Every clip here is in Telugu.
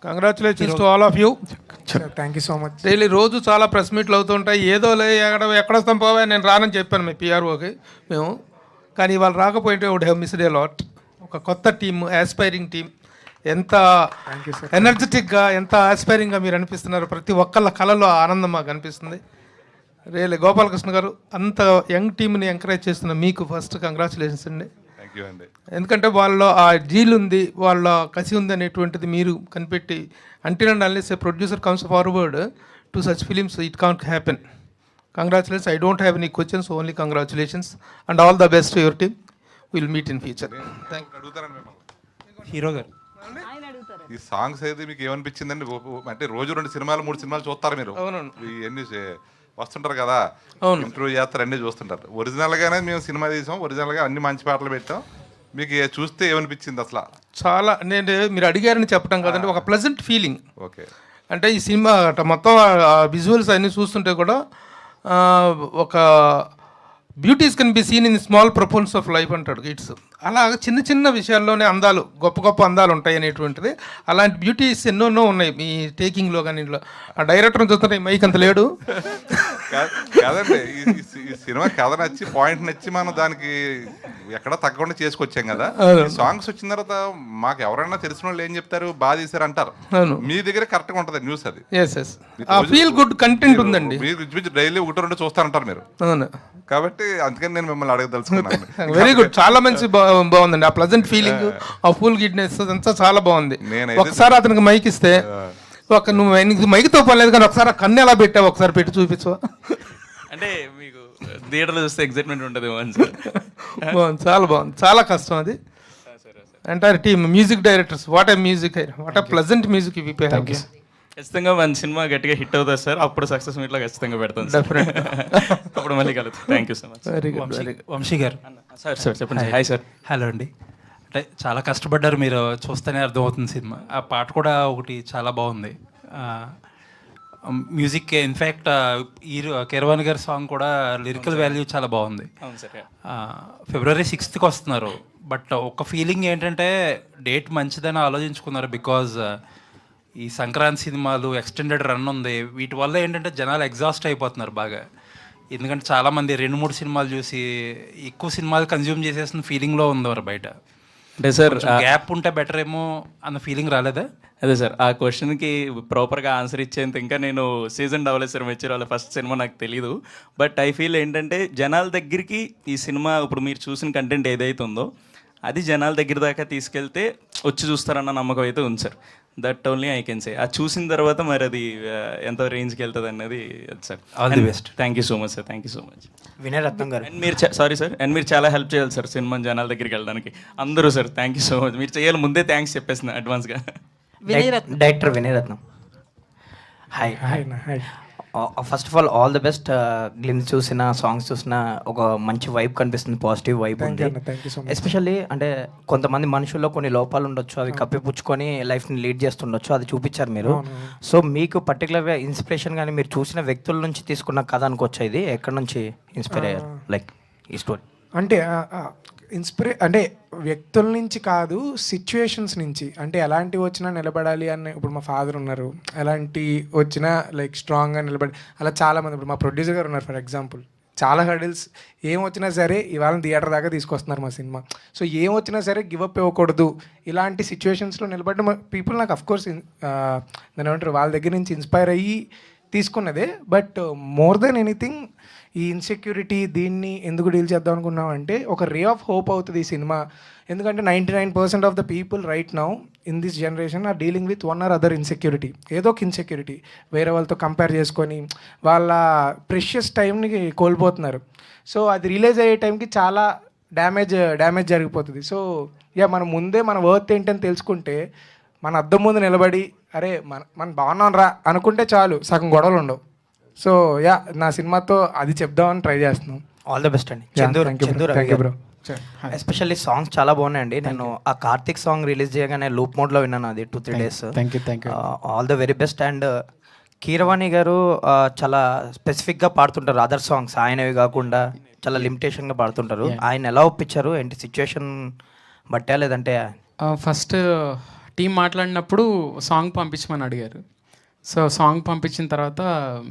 Congratulations to all of you. Thank you so much. Daily రోజు చాలా ప్రెస్ మీట్లు అవుతుంటాయి. ఏదో ఎక్కడ వస్తాం పోవా, నేను రానని చెప్పాను మీ పిఆర్ఓకి మేము. కానీ ఇవాళ రాకపోయింటే would have missed a lot. ఒక కొత్త టీమ్, ఆస్పైరింగ్ టీమ్, ఎంత ఎనర్జెటిక్గా, ఎంత ఆస్పైరింగ్గా మీరు అనిపిస్తున్నారు. ప్రతి ఒక్కళ్ళ కళలో ఆనందం మాకు అనిపిస్తుంది. రియల్లీ గోపాలకృష్ణ గారు, అంత యంగ్ టీమ్ని ఎంకరేజ్ చేస్తున్న మీకు ఫస్ట్ కంగ్రాచులేషన్స్ అండి. ఎందుకంటే వాళ్ళలో ఆ జీల్ ఉంది, వాళ్ళ కసి ఉంది అనేటువంటిది మీరు కనిపెట్టి, until and unless A producer comes forward to such films it can't happen. Congratulations. I don't have any questions, only congratulations and all the best to your team. Will meet in future. Hero గారు, ఈ సాంగ్స్ అయితే మీకు ఏమనిపించిందండి? అంటే రోజు 2 సినిమాలు 3 సినిమాలు చూస్తారు మీరు, ఇవన్నీ వస్తుంటారు కదా, ఇంటర్వ్యూ చేస్తారు, అన్నీ చూస్తుంటారు. ఒరిజినల్గానే మేము సినిమా తీసాం, ఒరిజినల్గా అన్ని మంచి పాటలు పెట్టాం. మీకు చూస్తే ఏమనిపించింది అసలు? చాలా, నేను మీరు అడిగారని చెప్పడం కదండి, ఒక ప్లెజెంట్ ఫీలింగ్. ఓకే. అంటే ఈ సినిమా మొత్తం విజువల్స్ అన్నీ చూస్తుంటే కూడా ఒక beauties can be seen in small proportions of life అంటాడు గిట్స్. అలా చిన్న చిన్న విషయాల్లోనే అందాలు, గొప్ప గొప్ప అందాలు ఉంటాయి అనేటువంటిది. అలాంటి బ్యూటీస్ ఎన్నో ఉన్నాయి మీ టేకింగ్లో. కానీ ఇంట్లో ఆ డైరెక్టర్ని చూస్తుంటే మైక్ అంత లేడు కాదండి. ఈ సినిమా కథ నచ్చి, పాయింట్ నచ్చి మనం దానికి ఎక్కడ తగ్గకుండా చేసుకొచ్చాం కదా. సాంగ్స్ వచ్చిన తర్వాత మాకు ఎవరైనా తెలిసిన వాళ్ళు ఏం చెప్తారు, బాగా తీసారు అంటారు. మీ దగ్గర కరెక్ట్గా ఉంటుంది న్యూస్ అది. ఫీల్ గుడ్ కంటెంట్ ఉందండి. మీరు డైలీ 1-2 చూస్తారంటారు మీరు. అవును, కాబట్టి అందుకని నేను మిమ్మల్ని అడగదలుచుకున్నాను. వెరీ గుడ్, చాలా మంచి బాగుందండి. ఆ ప్లెజెంట్ ఫీలింగ్, ఆ ఫుల్ గిడ్నెస్ అంతా చాలా బాగుంది. ఒకసారి అతనికి మైక్ ఇస్తే, నువ్వు మైక్తో పర్లేదు కానీ ఒకసారి ఆ కన్ను ఎలా పెట్టావు ఒకసారి పెట్టి చూపించవా? అంటే మీకు థియేటర్లో చూస్తే ఎగ్జైట్మెంట్ ఉంటుంది. బాగుంది, చాలా బాగుంది. చాలా కష్టం అది. Entire team, music directors, what a music, what a pleasant music. ఖచ్చితంగా మన సినిమా గట్టిగా హిట్ అవుతుంది సార్. అప్పుడు సక్సెస్ మీట్లో ఖచ్చితంగా పెడతాను సార్. అప్పుడు మళ్ళీ కలుగుతాం. Thank you so much. Vamsi garu. Sir sir చెప్పండి. Hi sir. హలో అండి. అంటే చాలా కష్టపడ్డారు మీరు, చూస్తేనే అర్థమవుతుంది సినిమా. ఆ పాట కూడా ఒకటి చాలా బాగుంది. మ్యూజిక్ ఇన్ఫ్యాక్ట్ కీరవాణి గారి సాంగ్ కూడా లిరికల్ వాల్యూ చాలా బాగుంది. February 6th వస్తున్నారు. బట్ ఒక ఫీలింగ్ ఏంటంటే డేట్ మంచిదని ఆలోచించుకున్నారు. బికాజ్ ఈ సంక్రాంతి సినిమాలు ఎక్స్టెండెడ్ రన్ ఉంది, వీటి వల్ల ఏంటంటే జనాలు ఎగ్జాస్ట్ అయిపోతున్నారు బాగా. ఎందుకంటే చాలామంది 2-3 సినిమాలు చూసి ఎక్కువ సినిమాలు కన్జ్యూమ్ చేసేసిన ఫీలింగ్లో ఉంది బయట. అంటే సార్ గ్యాప్ ఉంటే బెటర్ ఏమో అన్న ఫీలింగ్ రాలేదా? అదే సార్, ఆ క్వశ్చన్కి ప్రాపర్గా ఆన్సర్ ఇచ్చేంత ఇంకా నేను సీజన్ డెవలపర్ వచ్చే ఫస్ట్ సినిమా నాకు తెలీదు. బట్ ఐ ఫీల్ ఏంటంటే జనాల దగ్గరికి ఈ సినిమా ఇప్పుడు మీరు చూసిన కంటెంట్ ఏదైతే ఉందో అది జనాల దగ్గర దాకా తీసుకెళ్తే వచ్చి చూస్తారన్న నమ్మకం అయితే ఉంది sir. That only I can say. అది చూసిన తర్వాత మరి అది ఎంత రేంజ్కి వెళ్తుంది అన్నది sir. All the best. Thank you so much sir. Thank you so much. Vinay Ratnam garu. And మీరు సారీ సార్, అండ్ మీరు చాలా హెల్ప్ చేయాలి సార్ సినిమా జనాల దగ్గరికి వెళ్ళడానికి అందరూ sir. Thank you so much. మీరు చేయాలి, ముందే థ్యాంక్స్ చెప్పేసిన అడ్వాన్స్గా. Director Vinay Ratnam. Hi. First of all the best. Glimpse చూసిన, సాంగ్స్ చూసిన ఒక మంచి వైబ్ కనిపిస్తుంది, పాజిటివ్ వైబ్ ఉంది. ఎస్పెషల్లీ అంటే కొంతమంది మనుషుల్లో కొన్ని లోపాలు ఉండొచ్చు, అవి కప్పిపుచ్చుకొని లైఫ్ని లీడ్ చేస్తుండొచ్చు, అది చూపించారు మీరు. సో మీకు పర్టికులర్గా ఇన్స్పిరేషన్ కానీ మీరు చూసిన వ్యక్తుల నుంచి తీసుకున్న కథ అనుకోవచ్చు. ఇది ఎక్కడి నుంచి ఇన్స్పైర్ అయ్యారు లైక్ ఈ స్టోరీ? అంటే అంటే వ్యక్తుల నుంచి కాదు, సిచ్యువేషన్స్ నుంచి. అంటే ఎలాంటివి వచ్చినా నిలబడాలి అని. ఇప్పుడు మా ఫాదర్ ఉన్నారు, ఎలాంటి వచ్చినా లైక్ స్ట్రాంగ్గా నిలబడి, అలా చాలామంది. ఇప్పుడు మా ప్రొడ్యూసర్ గారు ఉన్నారు ఫర్ ఎగ్జాంపుల్. చాలా హర్డిల్స్ ఏం వచ్చినా సరే ఇవాళ థియేటర్ దాకా తీసుకొస్తున్నారు మా సినిమా. సో ఏం వచ్చినా సరే గివప్ ఇవ్వకూడదు. ఇలాంటి సిచ్యువేషన్స్లో నిలబడ్డ పీపుల్ నాకు అఫ్కోర్స్ దాని ఏమంటారు, వాళ్ళ దగ్గర నుంచి ఇన్స్పైర్ అయ్యి తీసుకున్నదే. బట్ మోర్ దెన్ ఎనీథింగ్ ఈ ఇన్సెక్యూరిటీ, దీన్ని ఎందుకు డీల్ చేద్దాం అనుకున్నాం అంటే ఒక రే ఆఫ్ హోప్ అవుతుంది ఈ సినిమా. ఎందుకంటే 99% of the people right now in this generation are dealing with one or other insecurity. ఏదో ఒక ఇన్సెక్యూరిటీ వేరే వాళ్ళతో కంపేర్ చేసుకొని వాళ్ళ ప్రెషియస్ టైంని కోల్పోతున్నారు. సో అది రిలీజ్ అయ్యే టైంకి చాలా డ్యామేజ్ జరిగిపోతుంది. సో మనం ముందే మన వర్త్ ఏంటని తెలుసుకుంటే, మన అద్దం ముందు నిలబడి అరే మనం బాగున్నాం రా అనుకుంటే చాలు, సగం గొడవలు ఉండవు. సో నా సినిమాతో అది చెప్దామని ట్రై చేస్తున్నాం. ఆల్ ద బెస్ట్ అండి. చందూర్ ఎస్పెషల్లీ సాంగ్స్ చాలా బాగున్నాయండి. నేను ఆ కార్తిక్ సాంగ్ రిలీజ్ చేయగానే లూప్ మోడ్లో విన్నాను, అది 2-3 days. All the very best. And Keeravani గారు చాలా స్పెసిఫిక్గా పాడుతుంటారు అదర్ సాంగ్స్, ఆయనవి కాకుండా చాలా లిమిటేషన్గా పాడుతుంటారు. ఆయన ఎలా ఒప్పించారు ఏంటి? సిచ్యువేషన్ బట్టా లేదంటే ఫస్ట్ టీం మాట్లాడినప్పుడు సాంగ్ పంపించమని అడిగారు. సో సాంగ్ పంపించిన తర్వాత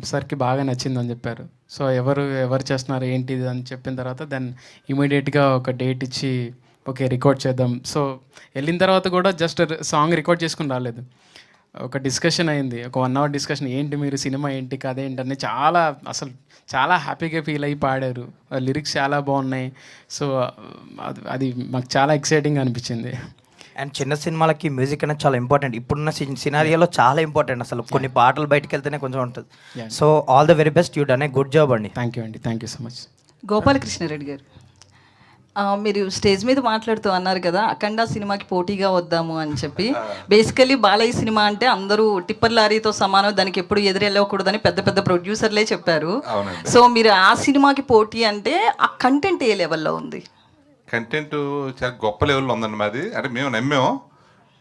సార్కి బాగా నచ్చిందని చెప్పారు. సో ఎవరు చేస్తున్నారు ఏంటిది అని చెప్పిన తర్వాత దెన్ ఇమీడియట్గా ఒక డేట్ ఇచ్చి ఓకే రికార్డ్ చేద్దాం. సో వెళ్ళిన తర్వాత కూడా జస్ట్ సాంగ్ రికార్డ్ చేసుకుని రాలేదు, ఒక డిస్కషన్ అయింది, ఒక 1 hour డిస్కషన్. ఏంటి మీరు సినిమా ఏంటి కథ ఏంటని చాలా హ్యాపీగా ఫీల్ అయ్యి పాడారు. లిరిక్స్ చాలా బాగున్నాయి. సో అది మాకు చాలా ఎక్సైటింగ్ అనిపించింది. అండ్ చిన్న సినిమాలకి మ్యూజిక్ అనేది చాలా ఇంపార్టెంట్. ఇప్పుడున్న సినారియోలో చాలా ఇంపార్టెంట్. అసలు కొన్ని పాటలు బయటకు వెళ్తేనే కొంచెం ఉంటుంది. So all the very best, you done a good job అండి. థ్యాంక్ యూ అండి, thank you so much. Gopalakrishnareddy గారు, మీరు స్టేజ్ మీద మాట్లాడుతూ అన్నారు కదా అఖండ సినిమాకి పోటీగా వద్దాము అని చెప్పి. బేసికలీ బాలయ్య సినిమా అంటే అందరూ టిప్పర్ లారీతో సమానం, దానికి ఎప్పుడు ఎదురెళ్ళకూడదని పెద్ద పెద్ద ప్రొడ్యూసర్లే చెప్పారు. సో మీరు ఆ సినిమాకి పోటీ అంటే ఆ కంటెంట్ ఏ లెవెల్లో ఉంది? కంటెంట్ చాలా గొప్ప లెవెల్లో ఉందండి మాది. అంటే మేము నమ్మాము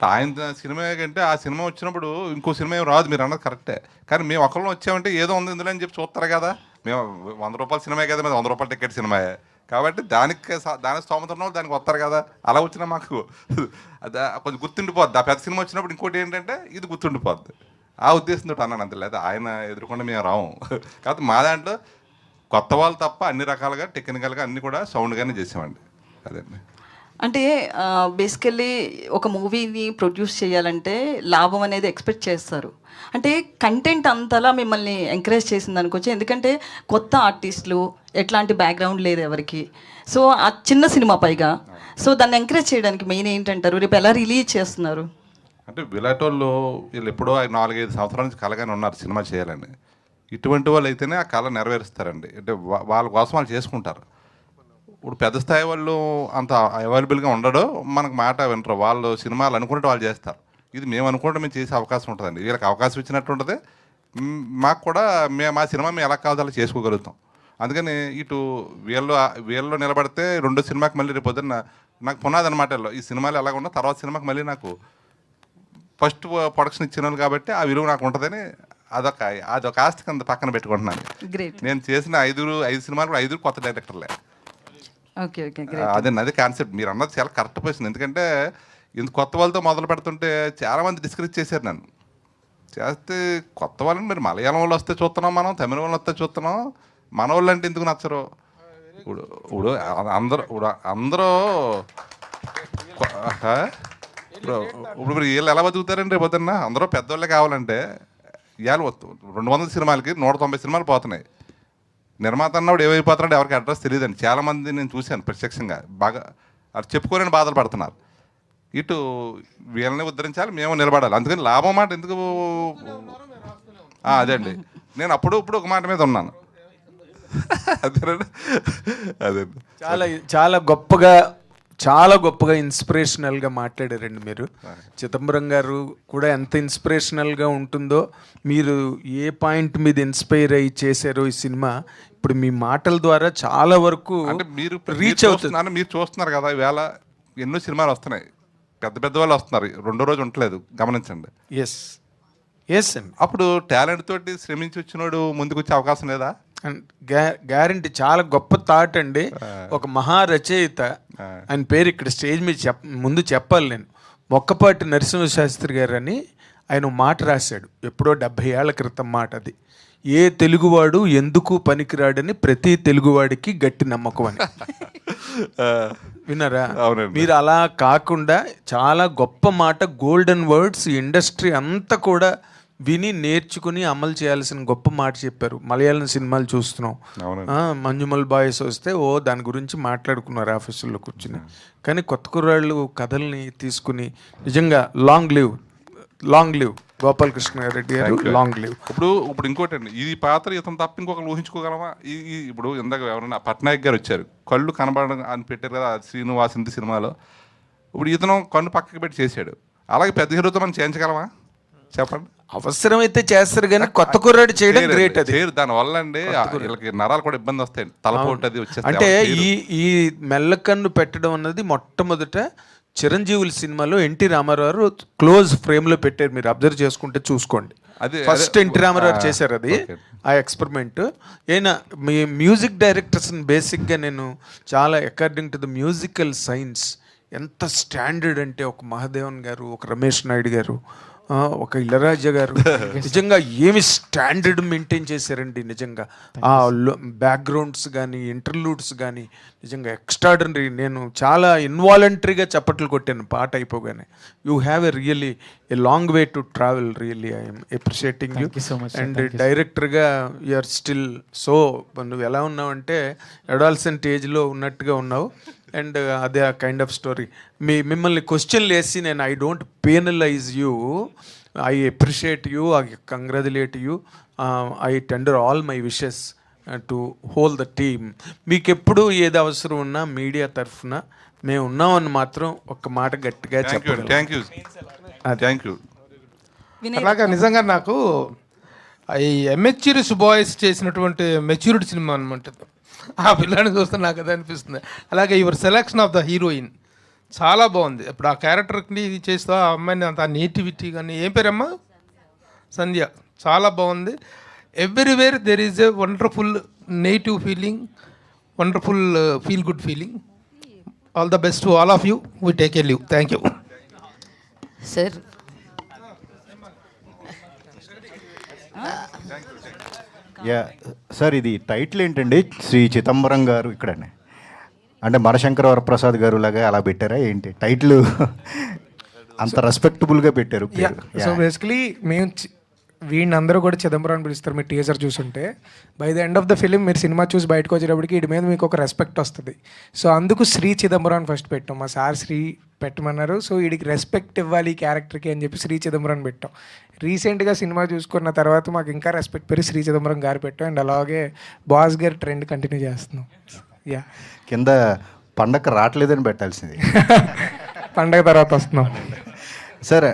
ఆయన సినిమా కంటే ఆ సినిమా వచ్చినప్పుడు ఇంకో సినిమా ఏం రాదు, మీరు అన్నది కరెక్టే. కానీ మేము ఒకళ్ళు వచ్చామంటే ఏదో ఉంది ఇందులో అని చెప్పి చూస్తారు కదా. మేము 100 రూపాయల సినిమా కదా, మీద 100 రూపాయల టికెట్ సినిమాయే కాబట్టి దానికి స్తోమత ఉన్న వాళ్ళు దానికి వస్తారు కదా. అలా వచ్చినా మాకు అది కొంచెం గుర్తుండిపోద్ది. ఆ పెద్ద సినిమా వచ్చినప్పుడు ఇంకోటి ఏంటంటే ఇది గుర్తుండిపోద్ది. ఆ ఉద్దేశంతో అన్నాను అంతే, లేదా ఆయన ఎదుర్కొంటే మేము రాము. కాబట్టి మా దాంట్లో కొత్త వాళ్ళు తప్ప అన్ని రకాలుగా టెక్నికల్గా అన్ని కూడా సౌండ్గానే చేసామండి. అదండి. అంటే బేసికల్లీ ఒక మూవీని ప్రొడ్యూస్ చేయాలంటే లాభం అనేది ఎక్స్పెక్ట్ చేస్తారు. అంటే కంటెంట్ అంతలా మిమ్మల్ని ఎంకరేజ్ చేసింది అనుకోవచ్చు. ఎందుకంటే కొత్త ఆర్టిస్టులు, ఎట్లాంటి బ్యాక్గ్రౌండ్ లేదు ఎవరికి. సో ఆ చిన్న సినిమా పైగా, సో దాన్ని ఎంకరేజ్ చేయడానికి మెయిన్ ఏంటంటారు? రేపు ఎలా రిలీజ్ చేస్తున్నారు? అంటే విలాటోళ్ళు వీళ్ళు ఎప్పుడో 4-5 సంవత్సరాల నుంచి కలగానే ఉన్నారు సినిమా చేయాలని. ఇటువంటి వాళ్ళు అయితేనే ఆ కళ నెరవేరుస్తారండి. అంటే వాళ్ళ కోసం వాళ్ళు చేసుకుంటారు. ఇప్పుడు పెద్ద స్థాయి వాళ్ళు అంత అవైలబుల్గా ఉండడు, మనకు మాట వినరు. వాళ్ళు సినిమాలు అనుకుంటే వాళ్ళు చేస్తారు. ఇది మేము అనుకుంటే మేము చేసే అవకాశం ఉంటుందండి. వీళ్ళకి అవకాశం ఇచ్చినట్టు ఉంటుంది, మాకు కూడా మా సినిమా మేము ఎలా కావాలో అలా చేసుకోగలుగుతాం. అందుకని ఇటు వీళ్ళు నిలబడితే రెండో సినిమాకి మళ్ళీ రేపు పొద్దున్న నాకు పునాది అనమాట. ఈ సినిమాలు ఎలాగ ఉన్నా తర్వాత సినిమాకి మళ్ళీ నాకు ఫస్ట్ ప్రొడక్షన్ ఇచ్చిన వాళ్ళు కాబట్టి ఆ విలువ నాకు ఉంటుందని అదొక ఆస్తి కింద పక్కన పెట్టుకుంటున్నాను. నేను చేసిన 5 సినిమాలు కూడా 5 కొత్త డైరెక్టర్లే. అదే కాన్సెప్ట్ మీరు అన్నది చాలా కరెక్ట్ పోయింది. ఎందుకంటే ఇంత కొత్త వాళ్ళతో మొదలు పెడుతుంటే చాలామంది డిస్కరేజ్ చేశారు నన్ను. చేస్తే కొత్త వాళ్ళని మీరు మలయాళం వాళ్ళు వస్తే చూస్తున్నాం, మనం తమిళ వాళ్ళు వస్తే చూస్తున్నాం, మన వాళ్ళు అంటే ఎందుకు నచ్చరు? ఇప్పుడు అందరూ ఇప్పుడు వీళ్ళు ఎలా బతుకుతారండి రేపు పొద్దున్న? అందరూ పెద్దవాళ్ళే కావాలంటే ఇవాళ 200 సినిమాలకి 190 సినిమాలు పోతున్నాయి. నిర్మాత అన్నప్పుడు ఏమైపోతున్నాడు ఎవరికి అడ్రస్ తెలియదండి. చాలామంది నేను చూశాను ప్రత్యక్షంగా, బాగా అది చెప్పుకోలేని బాధలు పడుతున్నారు. ఇటు వీళ్ళని ఉద్ధరించాలి, మేము నిలబడాలి. అందుకని లాభం మాట ఎందుకు? అదే అండి, నేను ఇప్పుడు ఒక మాట మీద ఉన్నాను. అదేనండి, అదే చాలా గొప్పగా ఇన్స్పిరేషనల్గా మాట్లాడారండి మీరు. చిదంబరం గారు కూడా ఎంత ఇన్స్పిరేషనల్గా ఉంటుందో, మీరు ఏ పాయింట్ మీద ఇన్స్పైర్ అయ్యి చేశారో ఈ సినిమా ఇప్పుడు మీ మాటల ద్వారా చాలా వరకు అంటే మీరు రీచ్ అవుతుంది. మీరు చూస్తున్నారు కదా, ఈవేళ ఎన్నో సినిమాలు వస్తున్నాయి, పెద్ద వాళ్ళు వస్తున్నారు, రెండో రోజు ఉండలేదు, గమనించండి. ఎస్ అండి. అప్పుడు టాలెంట్ తోటి శ్రమించి వచ్చినోడు ముందుకు వచ్చే అవకాశం లేదా? గ్యారంటీ. చాలా గొప్ప థాట్ అండి. ఒక మహారచయిత, ఆయన పేరు ఇక్కడ స్టేజ్ మీద ముందు చెప్పాలి నేను, మొక్కపాటి నరసింహ శాస్త్రి గారు అని ఆయన మాట రాశాడు ఎప్పుడో 70 ఏళ్ల క్రితం మాట. అది ఏ తెలుగువాడు ఎందుకు పనికిరాడని ప్రతి తెలుగువాడికి గట్టి నమ్మకం అని. విన్నారా? మీరు అలా కాకుండా చాలా గొప్ప మాట, గోల్డెన్ వర్డ్స్, ఇండస్ట్రీ అంతా కూడా విని నేర్చుకుని అమలు చేయాల్సిన గొప్ప మాట చెప్పారు. మలయాళం సినిమాలు చూస్తున్నాం, మంజుమల్ బాయ్స్ వస్తే దాని గురించి మాట్లాడుకున్నారు ఆఫీసుల్లో కూర్చుని. కానీ కొత్త కుర్రాళ్ళు కథల్ని తీసుకుని నిజంగా లాంగ్ లివ్ గోపాలకృష్ణారెడ్డి గారు, లాంగ్ లివ్. ఇప్పుడు ఇంకోటి అండి, ఈ పాత్ర ఇతను తప్ప ఇంకొకరు ఊహించుకోగలమా? ఇప్పుడు ఇందాక ఎవరైనా పట్నాయక్ గారు వచ్చారు, కళ్ళు కనబడడం అని పెట్టారు కదా శ్రీనివాస్ ఇంటి సినిమాలో. ఇప్పుడు ఇతను కన్ను పక్కకి పెట్టి చేశాడు. అలాగే పెద్ద హీరోతో మనం చేయించగలమా చెప్పండి? అవసరమైతే చేస్తారు కానీ కొత్త కుర్రాడు చేయడం గ్రేట్. అది దానివల్ల అండి వీళ్ళకి నరాలు కూడా ఇబ్బంది వస్తాయి, తలపోటు అది వచ్చేస్తాయి. అంటే ఈ మెల్లకన్ను పెట్టడం అన్నది మొట్టమొదట చిరంజీవుల సినిమాలో ఎన్టీ రామారావు క్లోజ్ ఫ్రేమ్ లో పెట్టారు. మీరు అబ్జర్వ్ చేసుకుంటే చూసుకోండి, ఫస్ట్ ఎన్టీ రామారావు చేశారు అది, ఆ ఎక్స్పెరిమెంట్. అయినా మీ మ్యూజిక్ డైరెక్టర్స్ బేసిక్గా నేను చాలా according to the musical science ఎంత స్టాండర్డ్ అంటే ఒక మహాదేవన్ గారు, ఒక రమేష్ నాయుడు గారు, ఒక ఇళరాజా గారు నిజంగా ఏమి స్టాండర్డ్ మెయింటైన్ చేశారండి. నిజంగా ఆ బ్యాక్గ్రౌండ్స్ కానీ ఇంటర్లూడ్స్ కానీ నిజంగా ఎక్స్ట్రాడనరీ. నేను చాలా ఇన్వాలంటరీగా చప్పట్లు కొట్టాను పాట అయిపోగానే. You have a really a long way to travel. Really I'm appreciating you. And డైరెక్టర్గా యూఆర్ స్టిల్ సో, నువ్వు ఎలా ఉన్నావంటే అడాల్సెంట్ ఏజ్లో ఉన్నట్టుగా ఉన్నావు. అండ్ అదే ఆ కైండ్ ఆఫ్ స్టోరీ. మిమ్మల్ని క్వశ్చన్లు వేసి నేను I don't penalize you, I appreciate you, I congratulate you, I tender all my wishes to whole the team. మీకు ఎప్పుడు ఏది అవసరం ఉన్నా మీడియా తరఫున మేము ఉన్నామని మాత్రం ఒక మాట గట్టిగా చెప్పండి. Thank you. అలాగా నిజంగా నాకు ఈ ఎమెచ్యూరిస్ బాయ్స్ చేసినటువంటి మెచ్యూరిటీ సినిమా అనమాట. ఆ పిల్లని చూస్తే నాకు అదే అనిపిస్తుంది. అలాగే your selection of the heroine చాలా బాగుంది. ఇప్పుడు ఆ క్యారెక్టర్ని ఇది చేస్తా, ఆ అమ్మాయిని అంత నేటివిటీ కానీ, ఏం పేరమ్మా, సంధ్య, చాలా బాగుంది. Everywhere there is a wonderful native feeling, wonderful feel good feeling. All the best to all of you. We take a leave. Thank you sir. Sir, ఇది టైటిల్ ఏంటండి? శ్రీ చిదంబరం గారు ఇక్కడనే అంటే మనశంకర వరప్రసాద్ గారు లాగా అలా పెట్టారా ఏంటి టైటిల్? అంత రెస్పెక్టబుల్గా పెట్టారు. సో బేసికలీ మేము వీడిని అందరూ కూడా చిదంబరం అని పిలుస్తారు. మీరు టీజర్ చూసుంటే by the end of the film మీరు సినిమా చూసి బయటకు వచ్చేటప్పటికి వీడి మీద మీకు ఒక రెస్పెక్ట్ వస్తుంది. సో అందుకు శ్రీ చిదంబరం అని ఫస్ట్ పెట్టాం. మా సార్ శ్రీ పెట్టమన్నారు. సో వీడికి రెస్పెక్ట్ ఇవ్వాలి ఈ క్యారెక్టర్కి అని చెప్పి శ్రీ చిదంబరం అని పెట్టాం. రీసెంట్గా సినిమా చూసుకున్న తర్వాత మాకు ఇంకా రెస్పెక్ట్ పెరిగి శ్రీ చిదంబరం గారు పెట్టాం. అండ్ అలాగే బాస్ గారి ట్రెండ్ కంటిన్యూ చేస్తున్నాం. యా, కింద పండగ రావట్లేదని పెట్టాల్సింది. పండగ తర్వాత వస్తున్నాం. సార్,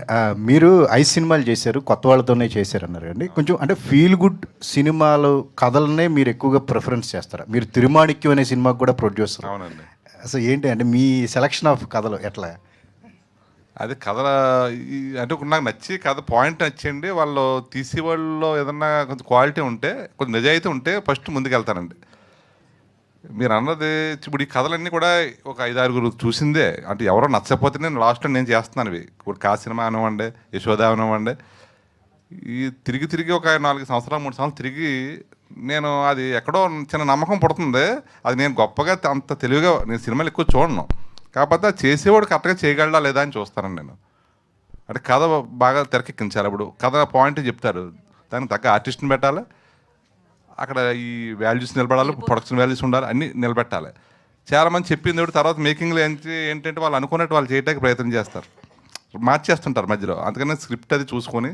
మీరు 5 సినిమాలు చేశారు, కొత్త వాళ్ళతోనే చేశారు అన్నారు అండి. కొంచెం అంటే ఫీల్ గుడ్ సినిమాలు కథలనే మీరు ఎక్కువగా ప్రిఫరెన్స్ చేస్తారా? మీరు తిరుమాణిక్యం అనే సినిమాకి కూడా ప్రొడ్యూసర్. అవునండి. అసలు ఏంటి అంటే మీ సెలక్షన్ ఆఫ్ కథలు ఎట్లా? అది కథల అంటే నాకు నచ్చి కథ పాయింట్ నచ్చండి. వాళ్ళు తీసే వాళ్ళలో ఏదన్నా కొంచెం క్వాలిటీ ఉంటే, కొంచెం నిజాయితీ ఉంటే ఫస్ట్ ముందుకు వెళ్తానండి. మీరు అన్నది ఇప్పుడు ఈ కథలన్నీ కూడా ఒక 5-6 చూసిందే. అంటే ఎవరో నచ్చకపోతే నేను లాస్ట్లో నేను చేస్తున్నాను. ఇవి ఇప్పుడు కా సినిమా అనివ్వండి, యశోద అనివ్వండి, ఈ తిరిగి ఒక 4 సంవత్సరాలు 3 సంవత్సరాలు తిరిగి నేను అది ఎక్కడో చిన్న నమ్మకం పుడుతుంది. అది నేను గొప్పగా అంత తెలివిగా నేను సినిమాలు ఎక్కువ చూడను. కాకపోతే చేసేవాడు కరెక్ట్గా చేయగలడా లేదా అని చూస్తానండి నేను. అంటే కథ బాగా తెరకెక్కించాలి. ఇప్పుడు కథ పాయింట్ చెప్తారు, దానికి తగ్గ ఆర్టిస్ట్ని పెట్టాలి, అక్కడ ఈ వాల్యూస్ నిలబడాలి, ప్రొడక్షన్ వాల్యూస్ ఉండాలి, అన్నీ నిలబెట్టాలి. చాలామంది చెప్పింది తర్వాత మేకింగ్లో ఏంటంటే వాళ్ళు అనుకున్నట్టు వాళ్ళు చేయడానికి ప్రయత్నం చేస్తారు, మార్చేస్తుంటారు మధ్యలో. అందుకని స్క్రిప్ట్ అది చూసుకొని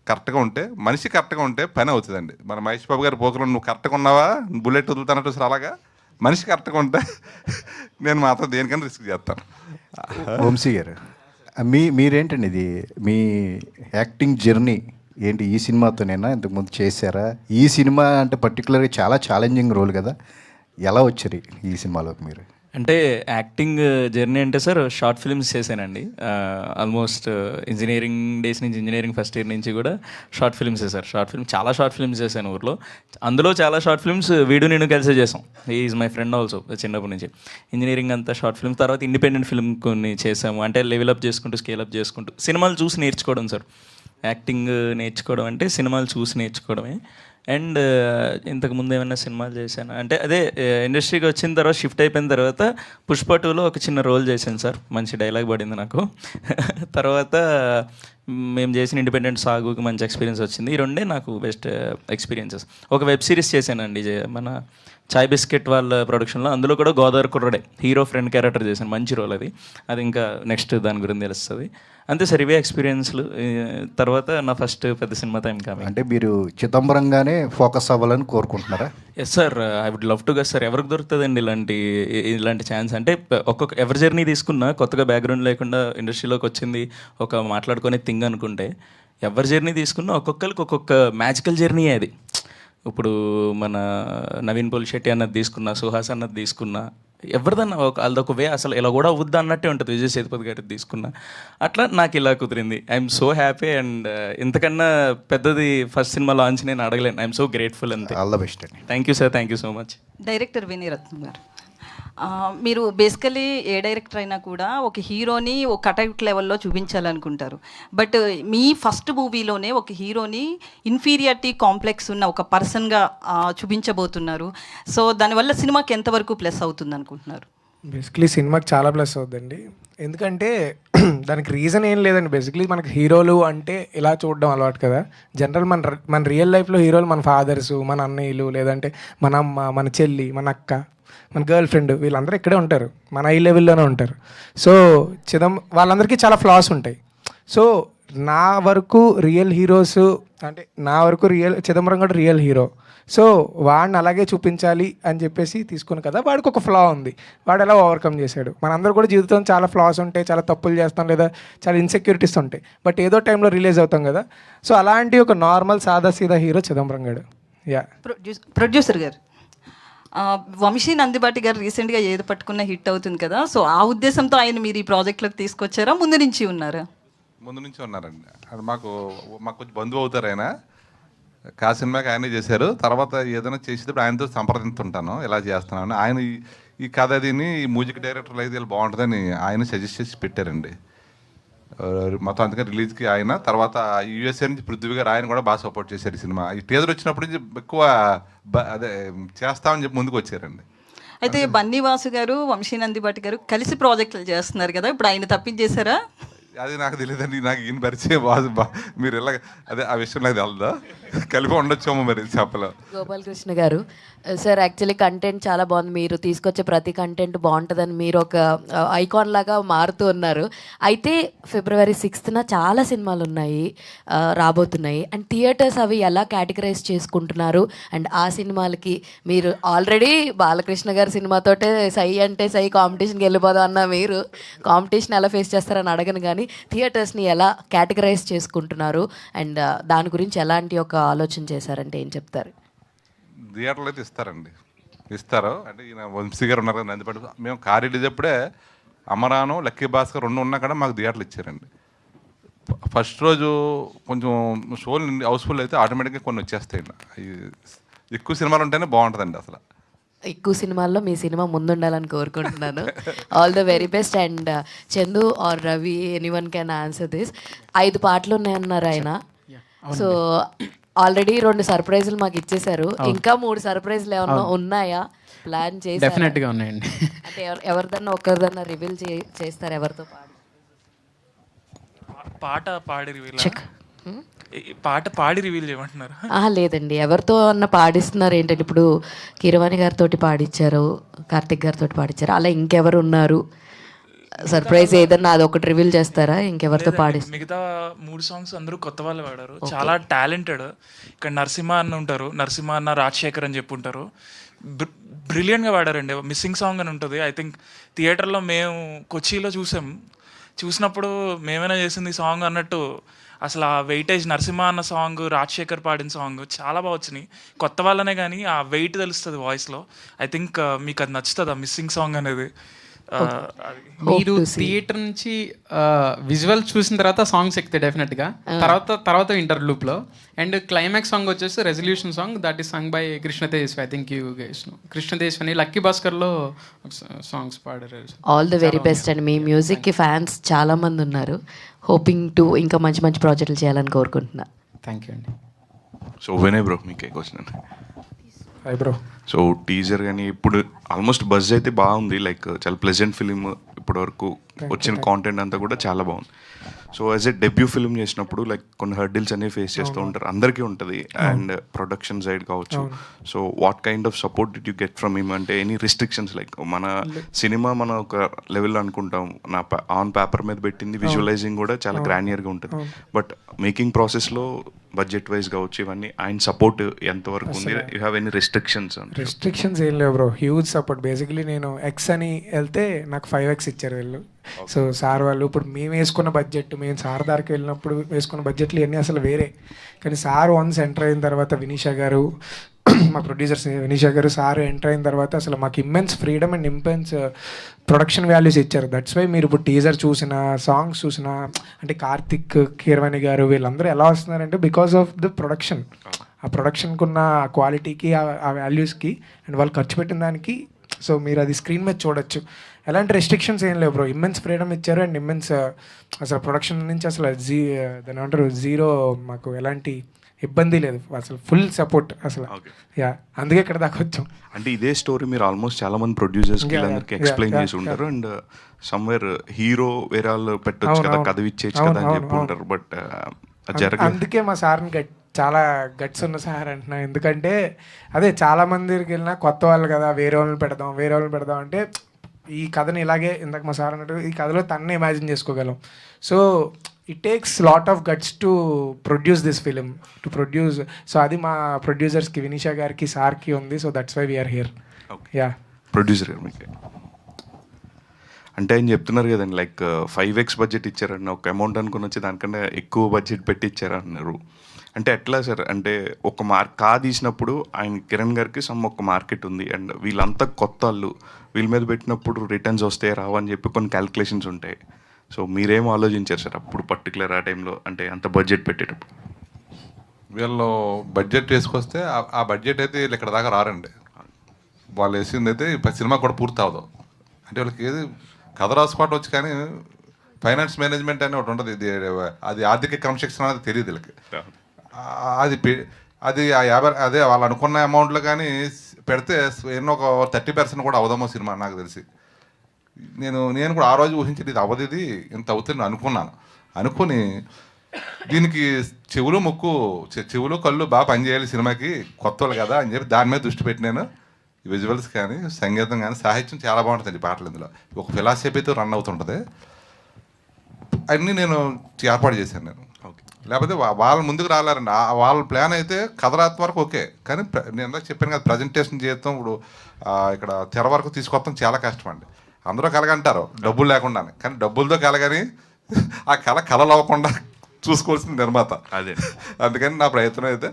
కరెక్ట్గా ఉంటే, మనిషి కరెక్ట్గా ఉంటే పని అవుతుందండి. మన మహేష్ బాబు గారి పోకలో నువ్వు కరెక్ట్గా ఉన్నావా, బుల్లెట్ వదులుతానంటూ సార్, అలాగా మనిషి కరెక్ట్గా ఉంటే నేను మాత్రం దేనికైనా రిస్క్ చేస్తాను. వంశీ గారు, మీరేంటండి ఇది మీ యాక్టింగ్ జర్నీ ఏంటి? ఈ సినిమాతోనేనా, ఇంతకుముందు చేశారా? ఈ సినిమా అంటే పర్టికులర్గా చాలా ఛాలెంజింగ్ రోల్ కదా, ఎలా వచ్చారు ఈ సినిమాలోకి మీరు? అంటే యాక్టింగ్ జర్నీ అంటే సార్ షార్ట్ ఫిల్మ్స్ చేశానండి. ఆల్మోస్ట్ ఇంజనీరింగ్ డేస్ నుంచి, ఇంజనీరింగ్ ఫస్ట్ ఇయర్ నుంచి కూడా షార్ట్ ఫిల్మ్స్ చేశారు. చాలా షార్ట్ ఫిల్మ్స్ చేశాను ఊర్లో. అందులో చాలా షార్ట్ ఫిల్మ్స్ వీడు నేను కలిసే చేసాం. ఈజ్ మై ఫ్రెండ్ ఆల్సో చిన్నప్పటి నుంచి. ఇంజనీరింగ్ అంతా షార్ట్ ఫిల్మ్, తర్వాత ఇండిపెండెంట్ ఫిల్మ్ కొన్ని చేసాము. అంటే లెవెల్ అప్ చేసుకుంటూ, స్కేల్ అప్ చేసుకుంటూ సినిమాలు చూసి నేర్చుకోవడం సార్. యాక్టింగ్ నేర్చుకోవడం అంటే సినిమాలు చూసి నేర్చుకోవడమే. అండ్ ఇంతకుముందు ఏమైనా సినిమాలు చేశాను అంటే అదే ఇండస్ట్రీకి వచ్చిన తర్వాత షిఫ్ట్ అయిపోయిన తర్వాత పుష్ప 2లో ఒక చిన్న రోల్ చేశాను సార్. మంచి డైలాగ్ పడింది నాకు. తర్వాత మేము చేసిన ఇండిపెండెంట్ సాగుకి మంచి ఎక్స్పీరియన్స్ వచ్చింది. ఈ రెండే నాకు బెస్ట్ ఎక్స్పీరియన్సెస్. ఒక వెబ్ సిరీస్ చేశానండి మన చాయ్ బిస్కెట్ వాళ్ళ ప్రొడక్షన్లో. అందులో కూడా గోదావరి కుర్రడే హీరో ఫ్రెండ్ క్యారెక్టర్ చేశాను. మంచి రోల్ అది. అది ఇంకా నెక్స్ట్ దాని గురించి తెలుస్తుంది. అంతే సార్, ఇవే ఎక్స్పీరియన్స్లు. తర్వాత నా ఫస్ట్ పెద్ద సినిమా టైం కాదు. అంటే మీరు చిదంబరంగానే ఫోకస్ అవ్వాలని కోరుకుంటున్నారా? Yes sir, I would love to go sir. ఎవరికి దొరుకుతుందండి ఇలాంటి ఛాన్స్? అంటే ఎవరి జర్నీ తీసుకున్నా, కొత్తగా బ్యాక్గ్రౌండ్ లేకుండా ఇండస్ట్రీలోకి వచ్చింది ఒక మాట్లాడుకునే థింగ్ అనుకుంటే, ఎవరి జర్నీ తీసుకున్నా ఒక్కొక్కరికి ఒక్కొక్క మ్యాజికల్ జర్నీ అది. ఇప్పుడు మన నవీన్ పోలిశెట్టి అన్నది తీసుకున్నా, సుహాస్ అన్నది తీసుకున్నా, ఎవరిదన్నా వాళ్ళదొక వే అసలు ఇలా కూడా అవుద్దా అన్నట్టే ఉంటుంది. విజయ్ సేతుపతి గారి తీసుకున్నా అట్లా నాకు ఇలా కుదిరింది. I'm so happy. అండ్ ఇంతకన్నా పెద్దది ఫస్ట్ సినిమా లాంచ్ నేను అడగలేను. I'm so grateful. అంతే. ఆల్ ద బెస్ట్ అండి. Thank you sir, thank you so much. Director Vinayaratnam garu, మీరు బేసికలీ ఏ డైరెక్టర్ అయినా కూడా ఒక హీరోని ఒక కటౌట్ లెవెల్లో చూపించాలనుకుంటారు. బట్ మీ ఫస్ట్ మూవీలోనే ఒక హీరోని ఇన్ఫీరియారిటీ కాంప్లెక్స్ ఉన్న ఒక పర్సన్గా చూపించబోతున్నారు. సో దానివల్ల సినిమాకి ఎంతవరకు ప్లస్ అవుతుంది అనుకుంటున్నారు? బేసిక్లీ సినిమాకి చాలా ప్లస్ అవుతుందండి. ఎందుకంటే దానికి రీజన్ ఏం లేదండి. బేసిక్లీ మనకి హీరోలు అంటే ఇలా చూడడం అలవాటు కదా. జనరల్ మన రియల్ లైఫ్లో హీరోలు మన ఫాదర్సు, మన అన్నయ్యలు, లేదంటే మన అమ్మ, మన చెల్లి, మన అక్క, మన గర్ల్ ఫ్రెండ్, వీళ్ళందరూ ఇక్కడే ఉంటారు, మన ఐ లెవెల్లోనే ఉంటారు. సో వాళ్ళందరికీ చాలా ఫ్లాస్ ఉంటాయి. సో నా వరకు రియల్ హీరోస్ అంటే చిదంబరం కూడా రియల్ హీరో. సో వాడిని అలాగే చూపించాలి అని చెప్పేసి తీసుకుని కదా, వాడికి ఒక ఫ్లా ఉంది, వాడు ఎలా ఓవర్కమ్ చేశాడు. మనందరూ కూడా జీవితం చాలా ఫ్లాస్ ఉంటాయి, చాలా తప్పులు చేస్తాం, లేదా చాలా ఇన్సెక్యూరిటీస్ ఉంటాయి, బట్ ఏదో టైంలో రిలీజ్ అవుతాం కదా. సో అలాంటి ఒక నార్మల్ సాదా సీదా హీరో చిదంబరం గారు. యా. ప్రొడ్యూసర్ గారు, వంశీ నందిబాటి గారు రీసెంట్గా ఏది పట్టుకున్న హిట్ అవుతుంది కదా, సో ఆ ఉద్దేశంతో ఆయన మీరు ఈ ప్రాజెక్ట్లోకి తీసుకొచ్చారా, ముందు నుంచి ఉన్నారా? ముందు నుంచి ఉన్నారండి. అది మాకు కొంచెం బంధువు అవుతారు ఆయన. కా సినిమాకి ఆయనే చేశారు. తర్వాత ఏదైనా చేసేటప్పుడు ఆయనతో సంప్రదిస్తుంటాను, ఇలా చేస్తున్నాను. ఆయన ఈ కథ దీన్ని ఈ మ్యూజిక్ డైరెక్టర్లు అయితే బాగుంటుందని ఆయన సజెస్ట్ చేసి పెట్టారండి మొత్తం. అందుకని రిలీజ్కి ఆయన తర్వాత యూఎస్ఏ నుంచి పృథ్వీ గారు ఆయన కూడా బాగా సపోర్ట్ చేశారు. ఈ సినిమా ఈ టీజర్ వచ్చినప్పటి నుంచి ఎక్కువ అదే చేస్తామని చెప్పి ముందుకు వచ్చారండి. అయితే బన్నీవాసు గారు, వంశీ నందిబాటి గారు కలిసి ప్రాజెక్టులు చేస్తున్నారు కదా, ఇప్పుడు ఆయన తప్పించేశారా? అది నాకు తెలియదండి, నాకు ఈయన పరిచయం మీరు ఎలా అదే ఆ విషయం నాకు తెలదా, కలిపి ఉండొచ్చేమో మరి చెప్పలేదు. గోపాలకృష్ణ గారు, సార్ యాక్చువల్లీ కంటెంట్ చాలా బాగుంది, మీరు తీసుకొచ్చే ప్రతి కంటెంట్ బాగుంటుందని మీరు ఒక ఐకాన్ లాగా మారుతూ ఉన్నారు. అయితే February 6th చాలా సినిమాలు ఉన్నాయి, రాబోతున్నాయి. అండ్ థియేటర్స్ అవి ఎలా కేటగరైజ్ చేసుకుంటున్నారు? అండ్ ఆ సినిమాలకి మీరు ఆల్రెడీ బాలకృష్ణ గారి సినిమాతోటే సై అంటే సై కాంపిటీషన్కి వెళ్ళిపోదాం అన్న మీరు కాంపిటీషన్ ఎలా ఫేస్ చేస్తారని అడగను, కానీ థియేటర్స్ని ఎలా కేటగరైజ్ చేసుకుంటున్నారు అండ్ దాని గురించి ఎలాంటి ఒక ఆలోచన చేశారంటే ఏం చెప్తారు? థియేటర్లు అయితే ఇస్తారు. అంటే ఈయన వంశీ గారు ఉన్నారు కదా నందిపాటి, మేము కార్ రిలీజ్ అప్పుడే అమరాను, లక్కీ భాస్కర్ 2 ఉన్నా కూడా మాకు థియేటర్లు ఇచ్చారండి. ఫస్ట్ రోజు కొంచెం షోలు హౌస్ఫుల్ అయితే ఆటోమేటిక్గా కొన్ని వచ్చేస్తాయి. ఎక్కువ సినిమాలు ఉంటేనే బాగుంటుందండి. అసలు ఎక్కువ సినిమాల్లో మీ సినిమా ముందుండాలని కోరుకుంటున్నాను. All the very best. And Chandu or Ravi, anyone can answer this. 5 పాటలు ఉన్నాయన్నారు ఆయన. సో ఆల్రెడీ 2 సర్ప్రైజులు మాకు ఇచ్చేసారు, ఇంకా 3 సర్ప్రైజులు ఏమన్నా ఉన్నాయా ప్లాన్ చేసి? డెఫినెట్గా ఉన్నాయండి. అంటే ఎవరిదన్నా ఒకరిదన్నా రివీల్ చేస్తారు? ఎవరితో పాట పాడి రివీల్ చేయమంటున్నారు? లేదండి, ఎవరితో అన్న పాడిస్తున్నారు ఏంటంటే, ఇప్పుడు కీరవాణి గారితో పాడించారు, కార్తిక్ గారితో పాడించారు, అలా ఇంకెవరు ఉన్నారు? సర్ప్రైజ్ ఏదన్నా అది ఒకటి రివీల్ చేస్తారా? ఇంకెవరితో పాడిస్తారు? మిగతా 3 సాంగ్స్ అందరూ కొత్త వాళ్ళు పాడారు, చాలా టాలెంటెడ్. ఇక్కడ నరసింహ అన్న ఉంటారు, నరసింహ అన్న, రాజశేఖర్ అని చెప్పి ఉంటారు, బ్రిలియంట్గా పాడారండి. మిస్సింగ్ సాంగ్ అని ఉంటుంది, ఐ థింక్ థియేటర్లో మేము కొచ్చిలో చూసినప్పుడు మేమైనా చేసింది సాంగ్ అన్నట్టు. అసలు ఆ వెయిటేజ్, నరసింహ అన్న సాంగ్, రాజశేఖర్ పాడిన సాంగ్ చాలా బాగా వచ్చినాయి. కొత్త వాళ్ళనే కానీ ఆ వెయిట్ తెలుస్తుంది వాయిస్లో. ఐ థింక్ మీకు అది నచ్చుతుంది, ఆ మిస్సింగ్ సాంగ్ అనేది. మీరు థియేటర్ నుంచి విజువల్ చూసిన తర్వాత సాంగ్స్ ఎక్కితే డెఫినెట్గా తర్వాత ఇంటర్ లూప్లో. అండ్ క్లైమాక్స్ సాంగ్ వచ్చేసి resolution song, that is sung by Krishna Tejaswi. I think you guys know Krishna Tejaswi. Lucky భాస్కర్లో సాంగ్స్ పాడారు. All the very best. And మీ మ్యూజిక్కి ఫ్యాన్స్ చాలా మంది ఉన్నారు. హోపింగ్ టు ఇంకా మంచి మంచి ప్రాజెక్టులు చేయాలని కోరుకుంటున్నా. థ్యాంక్ యూ అండి. సో వినయ్ బ్రో, మీకే క్వశ్చన్ అండి. Hi bro. సో టీజర్ కానీ ఇప్పుడు ఆల్మోస్ట్ బజ్ అయితే బాగుంది, లైక్ చాలా ప్లెజెంట్ ఫిలిం. ఇప్పటి వరకు వచ్చిన కాంటెంట్ అంతా కూడా చాలా బాగుంది. So as a debut film చేసినప్పుడు లైక్ కొన్ని హర్డిల్స్ అనేవి ఫేస్ చేస్తూ ఉంటారు, అందరికీ ఉంటుంది. అండ్ ప్రొడక్షన్ సైడ్ కావచ్చు. So what kind of support did you get from him? అంటే ఎనీ రిస్ట్రిక్షన్స్? లైక్ మన సినిమా మనం ఒక లెవెల్లో అనుకుంటాం, నా ఆన్ పేపర్ మీద పెట్టింది విజువలైజింగ్ కూడా చాలా గ్రాండియర్గా ఉంటుంది, బట్ మేకింగ్ ప్రాసెస్లో బడ్జెట్ వైజ్ కావచ్చు ఇవన్నీ ఆయన సపోర్ట్ ఎంతవరకు ఉంది? You have any restrictions? Restrictions ఏం లేవు బ్రో, హ్యూజ్ సపోర్ట్. బేసిక్లీ నేను ఎక్స్ అని వెళ్తే నాకు 5x ఇచ్చారు వీళ్ళు. సో సార్ వాళ్ళు ఇప్పుడు మేము వేసుకున్న బడ్జెట్, మేము సార్ దారికి వెళ్ళినప్పుడు వేసుకున్న బడ్జెట్లు ఇవన్నీ అసలు వేరే. కానీ సార్ వన్స్ ఎంటర్ అయిన తర్వాత వినీషా గారు, మా ప్రొడ్యూసర్స్ వినీషా గారు, సార్ ఎంటర్ అయిన తర్వాత అసలు మాకు immense freedom and immense production values ఇచ్చారు. దట్స్ వై మీరు ఇప్పుడు టీజర్ చూసిన, సాంగ్స్ చూసిన, అంటే కార్తిక్, కీరవాణి గారు వీళ్ళందరూ ఎలా వస్తున్నారంటే బికాస్ ఆఫ్ ద ప్రొడక్షన్. ఆ ప్రొడక్షన్కి ఉన్న క్వాలిటీకి, ఆ వాల్యూస్కి, అండ్ వాళ్ళు ఖర్చు పెట్టిన దానికి సో మీరు అది స్క్రీన్ మీద చూడొచ్చు. ఎలాంటి రెస్ట్రిక్షన్స్ ఏం లేవు బ్రో, ఇమ్మెన్స్ ఫ్రీడమ్ ఇచ్చారు అండ్ ఇమ్మెన్స్ అసలు ప్రొడక్షన్ నుంచి అసలు దాని ఏమంటారు జీరో, మాకు ఎలాంటి ఇబ్బంది లేదు, అసలు ఫుల్ సపోర్ట్ అసలు. యా, అందుకే ఇక్కడ దాకా వచ్చాం. అంటే ఇదే స్టోరీ మీరు ఆల్మోస్ట్ చాలా మంది ప్రొడ్యూసర్స్కి అందరికి ఎక్స్ప్లెయిన్ చేసి ఉంటారు, అండ్ సమ్వేర్ హీరో వేరే వాళ్ళు పెట్టొచ్చు కదా, కథ ఇచ్చేయచ్చు కదా అని చెప్పి ఉంటారు, బట్ అందుకే మా సార్ని చాలా గట్స్ ఉన్న సార్ అంటున్నా. ఎందుకంటే అదే చాలా మంది దగ్గరికి వెళ్ళినా కొత్త వాళ్ళు కదా, వేరే వాళ్ళని పెడదాం అంటే ఈ కథని ఇలాగే ఇందాక మా సార్ అన్నట్టు ఈ కథలో తన్నే ఇమాజిన్ చేసుకోగలం. So it takes lot of guts to produce this film, to produce. So అది మా ప్రొడ్యూసర్స్కి, వినీషా గారికి, సార్కి ఉంది. So that's why we are here. Yeah, producer గారు మీకు అంటే ఆయన చెప్తున్నారు కదండి, లైక్ 5x బడ్జెట్ ఇచ్చారన్న ఒక అమౌంట్ అనుకుని వచ్చి దానికన్నా ఎక్కువ బడ్జెట్ పెట్టి ఇచ్చారన్నారు. అంటే ఎట్లా సార్, అంటే ఒక తీసినప్పుడు ఆయన కిరణ్ గారికి ఒక మార్కెట్ ఉంది, అండ్ వీళ్ళంతా కొత్త వాళ్ళు, వీళ్ళ మీద పెట్టినప్పుడు రిటర్న్స్ వస్తాయి రావు అని చెప్పి కొన్ని క్యాలిక్యులేషన్స్ ఉంటాయి. సో మీరేం ఆలోచించారు సార్ అప్పుడు పర్టికులర్ ఆ టైంలో, అంటే అంత బడ్జెట్ పెట్టేటప్పుడు? వీళ్ళు బడ్జెట్ వేసుకొస్తే ఆ బడ్జెట్ అయితే వీళ్ళు ఇక్కడ దాకా రారండి. వాళ్ళు వేసింది అయితే సినిమా కూడా పూర్తి అవ్వదు. అంటే వాళ్ళకి ఏది కథ రాసుకోవడం వచ్చి, కానీ ఫైనాన్స్ మేనేజ్మెంట్ అని ఒకటి ఉంటుంది, అది ఆర్థిక క్రమశిక్షణ అనేది తెలియదు వీళ్ళకి. అది ఆ 50 అదే వాళ్ళు అనుకున్న అమౌంట్లో కానీ పెడితే ఎన్నో ఒక 30% కూడా అవదమో సినిమా నాకు తెలిసి. నేను కూడా ఆ రోజు ఊహించింది ఇది అవ్వదు, ఇది ఇంత అవుతుంది అనుకుని దీనికి చెవులు కళ్ళు బాగా పనిచేయాలి సినిమాకి, కొత్త వాళ్ళు కదా అని చెప్పి దాని మీద దృష్టి పెట్టినాను. విజువల్స్ కానీ, సంగీతం కానీ, సాహిత్యం చాలా బాగుంటుంది పాటలు. ఇందులో ఒక ఫిలాసఫీతో రన్ అవుతుంటుంది. అన్నీ నేను ఏర్పాటు చేశాను నేను. లేకపోతే వాళ్ళ ముందుకు రాలేరండి. వాళ్ళ ప్లాన్ అయితే కథ రాత్రి వరకు ఓకే, కానీ నేను ఇందాక చెప్పాను కదా, ప్రజెంటేషన్ చేస్తాం ఇప్పుడు ఇక్కడ తెర వరకు తీసుకొస్తాం చాలా కష్టం అండి. అందరూ కలగంటారు డబ్బులు లేకుండానే, కానీ డబ్బులతో కలగని ఆ కళలు అవ్వకుండా చూసుకోవాల్సిన నిర్మాత అదే. అందుకని నా ప్రయత్నం అయితే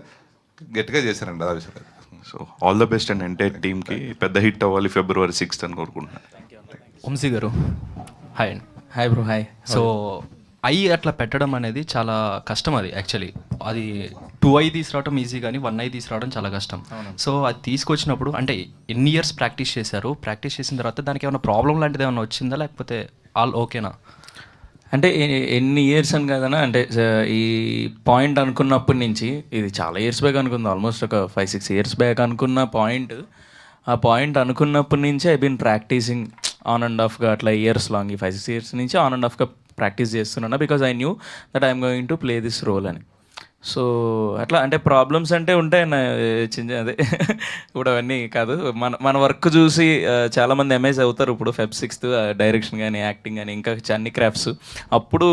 గట్టిగా చేశానండి ఆ విషయం. So all the best and entire టీమ్కి పెద్ద హిట్ అవ్వాలి February 6th అని కోరుకుంటున్నాను. వంశీ గారు హాయ్ అండి. Hi bro. హాయ్. సో అట్లా పెట్టడం అనేది చాలా కష్టం. అది యాక్చువల్లీ అది 2 తీసుకురావడం ఈజీ, కానీ 1 తీసుకురావడం చాలా కష్టం. సో అది తీసుకొచ్చినప్పుడు అంటే ఎన్ని ఇయర్స్ ప్రాక్టీస్ చేశారు? ప్రాక్టీస్ చేసిన తర్వాత దానికి ఏమైనా ప్రాబ్లం లాంటిది ఏమైనా వచ్చిందా, లేకపోతే ఆల్ ఓకేనా? అంటే ఎన్ని ఇయర్స్ అని కదనా, అంటే ఈ పాయింట్ అనుకున్నప్పటి నుంచి, ఇది చాలా ఇయర్స్ బ్యాక్ అనుకుంది, ఆల్మోస్ట్ ఒక 5-6 ఇయర్స్ బ్యాక్ అనుకున్న పాయింట్. ఆ పాయింట్ అనుకున్నప్పటి నుంచి I been practising on and ఆఫ్గా, అట్లా ఇయర్స్ లాంగ్, ఈ 5-6 ఇయర్స్ నుంచి ఆన్ అండ్ ఆఫ్గా ప్రాక్టీస్ చేస్తున్నాను, because I knew that I'm going to play this role అని. సో అట్లా అంటే ప్రాబ్లమ్స్ అంటే ఉంటాయి అదే ఇప్పుడు అవన్నీ కాదు, మన వర్క్ చూసి చాలామంది అమేజ్ అవుతారు. ఇప్పుడు Feb 6th డైరెక్షన్ కానీ, యాక్టింగ్ కానీ, ఇంకా అన్ని క్రాఫ్ట్స్, అప్పుడు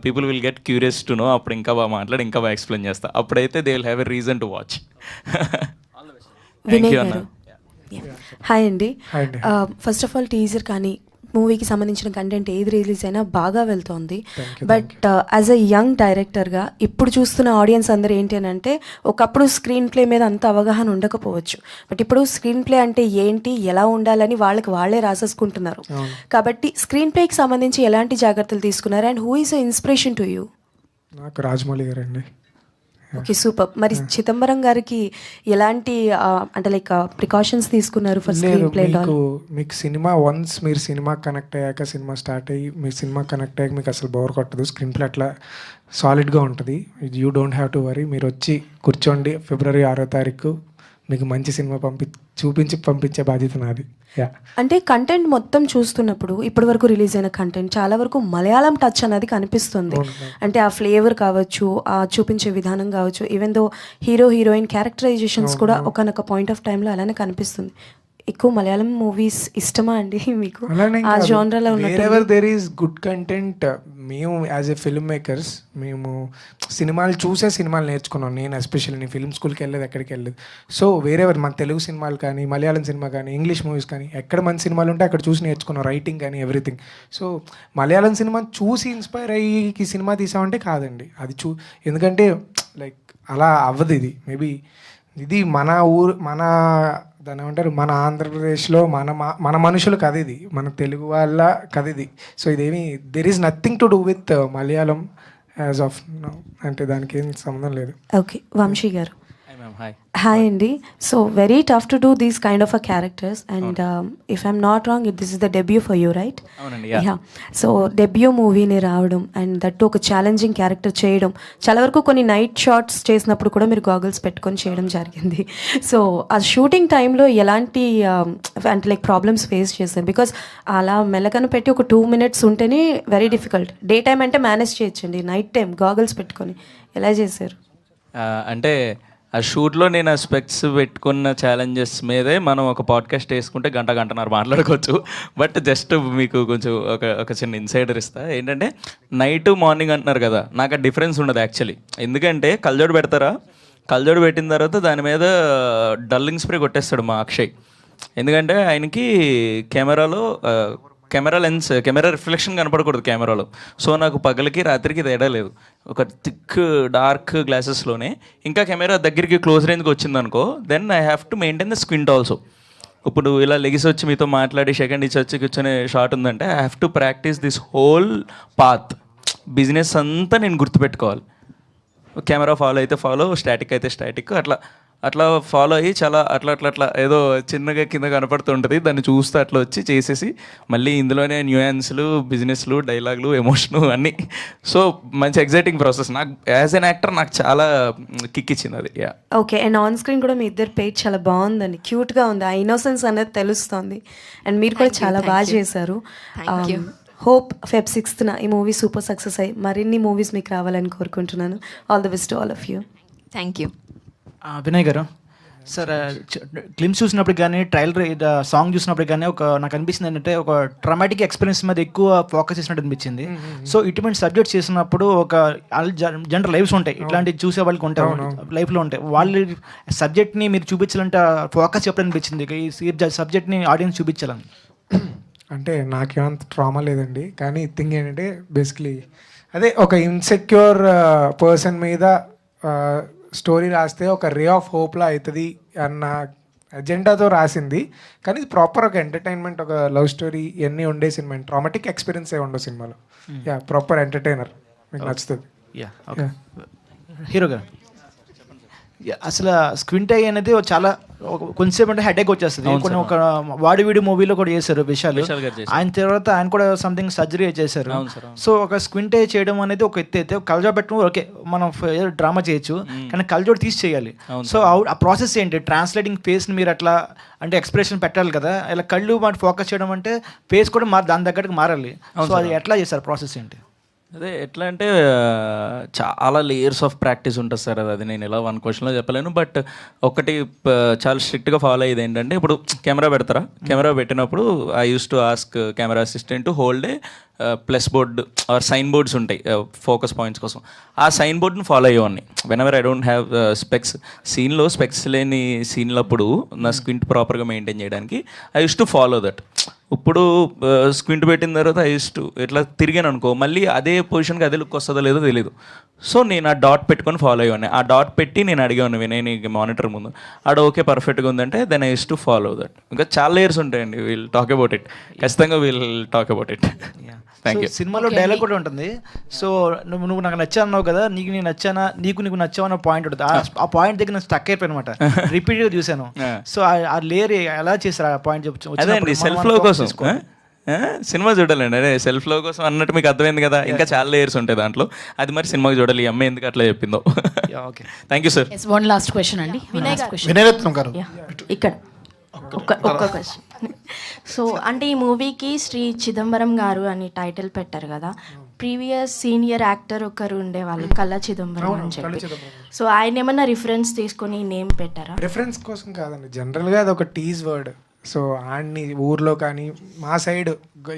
people will get curious to know. అప్పుడు ఇంకా బాగా మాట్లాడి ఇంకా బాగా ఎక్స్ప్లెయిన్ చేస్తా. అప్పుడైతే they will have a reason to watch. Thank you అన్న. హాయ్ అండి. ఫస్ట్ ఆఫ్ ఆల్ టీజర్ కానీ మూవీకి సంబంధించిన కంటెంట్ ఏది రిలీజ్ అయినా బాగా వెళ్తోంది. బట్ యాజ్ అ యంగ్ డైరెక్టర్గా ఇప్పుడు చూస్తున్న ఆడియన్స్ అందరూ ఏంటి అని అంటే, ఒకప్పుడు స్క్రీన్ ప్లే మీద అంత అవగాహన ఉండకపోవచ్చు, బట్ ఇప్పుడు స్క్రీన్ ప్లే అంటే ఏంటి, ఎలా ఉండాలని వాళ్ళే రాసేసుకుంటున్నారు. కాబట్టి స్క్రీన్ ప్లేకి సంబంధించి ఎలాంటి జాగ్రత్తలు తీసుకున్నారు, and who is inspiration to you? నాకు రాజమౌళి గారు అండి. Okay, super. మరి చిదంబరం గారికి ఎలాంటి అంటే లైక్ ప్రికాషన్స్ తీసుకున్నారు ఫర్ స్క్రీన్ ప్లే? మీకు సినిమా వన్స్ మీరు సినిమా కనెక్ట్ అయ్యాక, సినిమా స్టార్ట్ అయ్యి మీరు సినిమా కనెక్ట్ అయ్యాక మీకు అసలు బోర్ కొట్టదు. స్క్రీన్ ప్లే అట్లా సాలిడ్గా ఉంటుంది. You don't have to worry. మీరు వచ్చి కూర్చోండి, February 6th మీకు మంచి సినిమా పంపించే బాధ్యత నాది. అంటే కంటెంట్ మొత్తం చూస్తున్నప్పుడు ఇప్పటి వరకు రిలీజ్ అయిన కంటెంట్ చాలా వరకు మలయాళం టచ్ అనేది కనిపిస్తుంది. అంటే ఆ ఫ్లేవర్ కావచ్చు, ఆ చూపించే విధానం కావచ్చు, ఈవెన్ దో హీరోయిన్ క్యారెక్టరైజేషన్స్ కూడా ఒకనొక పాయింట్ ఆఫ్ టైంలో అలానే కనిపిస్తుంది. ఎక్కువ మలయాళం మూవీస్ ఇష్టమా అండి మీకు? ఆ జానరాలో ఉన్న దేర్ ఈస్ గుడ్ కంటెంట్. మేము యాజ్ ఎ ఫిల్మ్ మేకర్స్ మేము సినిమాలు చూసే సినిమాలు నేర్చుకున్నాం. నేను ఎస్పెషల్లీ ఫిల్మ్ స్కూల్కి వెళ్ళలేదు, ఎక్కడికి వెళ్ళలేదు. సో మన తెలుగు సినిమాలు కానీ, మలయాళం సినిమా కానీ, ఇంగ్లీష్ మూవీస్ కానీ, ఎక్కడ మంచి సినిమాలు ఉంటే అక్కడ చూసి నేర్చుకున్నాం, రైటింగ్ కానీ ఎవ్రీథింగ్. సో మలయాళం సినిమా చూసి ఇన్స్పైర్ అయ్యి ఈ సినిమా తీసామంటే కాదండి. అది ఎందుకంటే లైక్ అలా అవ్వదు. ఇది మేబీ ఇది మన ఊరు, దాని ఏమంటారు, మన ఆంధ్రప్రదేశ్లో మన మనుషులు కథ ఇది, మన తెలుగు వాళ్ళ కథ ఇది. సో ఇదేమి there is nothing to do with Malayalam as of now, అంటే దానికి ఏం సంబంధం లేదు. ఓకే, వంశీ గారు. హాయ్. హాయ్ అండి. So very tough to do these kind of a characters and if I'm not wrong this is the debut for you, right? అవునండి. యా. సో డెబ్యూ మూవీని రావడం అండ్ దట్ ఒక ఛాలెంజింగ్ క్యారెక్టర్ చేయడం, చాలా వరకు కొన్ని నైట్ షాట్స్ చేసినప్పుడు కూడా మీరు గాగుల్స్ పెట్టుకొని చేయడం జరిగింది. సో ఆ షూటింగ్ టైంలో ఎలాంటి అంటే లైక్ ప్రాబ్లమ్స్ ఫేస్ చేశారు? బికాస్ అలా మెల్లకను పెట్టి ఒక 2 minutes ఉంటేనే వెరీ డిఫికల్ట్. డే టైం అంటే మేనేజ్ చేయొచ్చండి, నైట్ టైం గాగుల్స్ పెట్టుకొని ఎలా చేశారు? అంటే ఆ షూట్లో నేను ఆ స్పెక్స్ పెట్టుకున్న ఛాలెంజెస్ మీదే మనం ఒక పాడ్కాస్ట్ వేసుకుంటే గంటన్నర మాట్లాడుకోవచ్చు. బట్ జస్ట్ మీకు కొంచెం ఒక చిన్న ఇన్సైడర్ ఇస్తా. ఏంటంటే నైట్ మార్నింగ్ అంటున్నారు కదా, నాకు ఆ డిఫరెన్స్ ఉండదు యాక్చువల్లీ. ఎందుకంటే కళ్ళజోడు పెడతారా, కళ్ళజోడు పెట్టిన తర్వాత దాని మీద డల్లింగ్ స్ప్రే కొట్టేస్తాడు మా అక్షయ్. ఎందుకంటే ఆయనకి కెమెరా రిఫ్లెక్షన్ కనపడకూడదు కెమెరాలో. సో నాకు పగలకి రాత్రికి తేడా లేదు. ఒక థిక్ డార్క్ గ్లాసెస్లోనే ఇంకా కెమెరా దగ్గరికి క్లోజ్ రేంజ్కి వచ్చిందనుకో, then I have to maintain the squint also. ఇప్పుడు ఇలా లెగిసి వచ్చి మీతో మాట్లాడి సెకండ్ ఇచ్చి వచ్చి కూర్చొనే షాట్ ఉందంటే I have to practise this whole path. Business అంతా నేను గుర్తుపెట్టుకోవాలి. కెమెరా ఫాలో అయితే ఫాలో, స్టాటిక్ అయితే స్టాటిక్, అట్లా ఫాలో అయ్యి చాలా అట్లా ఏదో చిన్నగా కింద కనపడుతుంటుంది. దాన్ని చూస్తూ అట్లా వచ్చి చేసేసి మళ్ళీ ఇందులోనే న్యూయాన్స్లు, బిజినెస్లు, డైలాగులు, ఎమోషను అన్నీ. సో మంచి ఎగ్జైటింగ్ ప్రాసెస్. నాకు యాజ్ ఎన్ యాక్టర్ నాకు చాలా కిక్ ఇచ్చింది అది. Yeah. Okay. And on screen కూడా మీ ఇద్దరు పేజ్ చాలా బాగుందండి, క్యూట్గా ఉంది. ఆ ఇన్నోసెన్స్ అనేది తెలుస్తుంది. అండ్ మీరు కూడా చాలా బాగా చేశారు. హోప్ Feb 6th ఈ మూవీ సూపర్ సక్సెస్ అయ్యి మరిన్ని మూవీస్ మీకు రావాలని కోరుకుంటున్నాను. All the best to all of you. Thank you. Vinay గారు, సార్ క్లిమ్స్ చూసినప్పుడు కానీ ట్రైలర్ సాంగ్ చూసినప్పుడు కానీ నాకు అనిపిస్తుంది ఏంటంటే ఒక ట్రామాటిక్ ఎక్స్పీరియన్స్ మీద ఎక్కువ ఫోకస్ చేసినట్టు అనిపించింది. సో ఇటువంటి సబ్జెక్ట్ చేసినప్పుడు ఒక జనరల్ లైఫ్స్ ఉంటాయి, ఇట్లాంటి చూసే వాళ్ళకి ఉంటాయి, లైఫ్లో ఉంటాయి. వాళ్ళ సబ్జెక్ట్ని మీరు చూపించాలంటే ఫోకస్ ఎప్పుడు అనిపించింది ఈ సబ్జెక్ట్ని ఆడియన్స్ చూపించాలని? అంటే నాకేమంత ట్రామా లేదండి, కానీ థింగ్ ఏంటంటే బేసిక్లీ అదే ఒక ఇన్సెక్యూర్ పర్సన్ మీద స్టోరీ రాస్తే ఒక రే ఆఫ్ హోప్లా అవుతుంది అన్న ఎజెండాతో రాసింది. కానీ ఇది ప్రాపర్ ఒక ఎంటర్టైన్మెంట్, ఒక లవ్ స్టోరీ ఇవన్నీ ఉండే సినిమా. ట్రామాటిక్ ఎక్స్పీరియన్స్ ఏ ఉండవు సినిమాలో. యా, ప్రాపర్ ఎంటర్టైనర్, మీకు నచ్చుతుంది. హీరో గారు, అసలు స్క్వింట్ ఐ అనేది చాలా కొంచెంసేపు అంటే హెడేక్ వచ్చేస్తుంది. కొన్ని ఒక వాడి వీడి మూవీలో కూడా చేశారు విశాల్. ఆయన తర్వాత ఆయన కూడా సంథింగ్ సర్జరీ చేశారు. సో ఒక స్క్వింట్ ఐ చేయడం అనేది ఒక ఎత్తు అయితే, కళ్ళజోడు పెట్టడం ఓకే మనం డ్రామా చేయొచ్చు, కానీ కళ్ళజోడు తీసి చేయాలి. సో ఆ ప్రాసెస్ ఏంటి? ట్రాన్స్లేటింగ్ ఫేస్ని మీరు అట్లా అంటే ఎక్స్ప్రెషన్ పెట్టాలి కదా, ఇలా కళ్ళు మాట ఫోకస్ చేయడం అంటే ఫేస్ కూడా దాని దగ్గరకు మారాలి. సో అది ఎట్లా చేస్తారు, ప్రాసెస్ ఏంటి? అదే ఎట్లా అంటే చాలా లేయర్స్ ఆఫ్ ప్రాక్టీస్ ఉంటుంది సార్. అది నేను ఇలా 1 questionలో చెప్పలేను. బట్ ఒకటి చాలా స్ట్రిక్ట్గా ఫాలో అయ్యేది ఏంటంటే, ఇప్పుడు కెమెరా పెడతారా, కెమెరా పెట్టినప్పుడు I use to ask camera assistant to hold a plus board or sign boards ఉంటాయి ఫోకస్ పాయింట్స్ కోసం. ఆ సైన్ బోర్డ్ని ఫాలో అయ్యేవాడిని whenever I don't have specs. సీన్లో స్పెక్స్ లేని సీన్లప్పుడు నా స్క్వింట్ ప్రాపర్గా మెయింటైన్ చేయడానికి I use to follow that. ఇప్పుడు స్క్వింట్ పెట్టిన తర్వాత ఐ యూస్ టు ఇట్లా తిరిగాను అనుకో, మళ్ళీ అదే పొజిషన్కి అదే లుక్ వస్తుందో లేదో తెలియదు. సో నేను ఆ డాట్ పెట్టుకొని ఫాలో అయ్యాను. ఆ డాట్ పెట్టి నేను అడిగాను వినయ్ మానిటర్ ముందు, ఆడ ఓకే పర్ఫెక్ట్గా ఉందంటే then I use to follow that. ఇంకా చాలా లేయర్స్ ఉంటాయండి. విల్ టాక్ అబౌట్ ఇట్, ఖచ్చితంగా will talk about it. Thank you. సినిమాలో డైలాగ్ కూడా ఉంటుంది. సో నువ్వు నాకు నచ్చా అన్నావు కదా, నీకు నేను నచ్చానా, నీకు నచ్చావు అన్న పాయింట్ ఉంటుంది. ఆ పాయింట్ దగ్గర నేను స్టక్ అయిపోయి అనమాట. రిపీట్గా చూశాను. సో ఆ లేయర్ ఎలా చేశారు ఆ పాయింట్? అదే అండి, సెల్ఫ్ లో కోసం సినిమా చూడాలండి. అదే సెల్ఫ్ లో కోసం అన్నట్టు మీకు అర్థమైంది కదా. ఇంకా చాలా లేయర్స్ ఉంటాయి దాంట్లో. అది మరి సినిమాకి చూడాలి. ఈ అమ్మాయి ఎందుకు అట్లా చెప్పిందో. Thank you sir. One last question అండి, వినయరత్నం గారు. ఇక్కడ ఒక్క క్వశ్చన్. సో అంటే ఈ మూవీకి శ్రీ చిదంబరం గారు అని టైటిల్ పెట్టారు కదా, ప్రీవియస్ సీనియర్ యాక్టర్ ఒకరు ఉండేవాళ్ళు కళా చిదంబరం అని చెప్పి. సో ఆయన ఏమన్నా రిఫరెన్స్ తీసుకొని నేమ్ పెట్టారా? రిఫరెన్స్ కోసం కాదండి, జనరల్గా అది ఒక టీజ్ వర్డ్. సో ఆడిని ఊర్లో కానీ మా సైడ్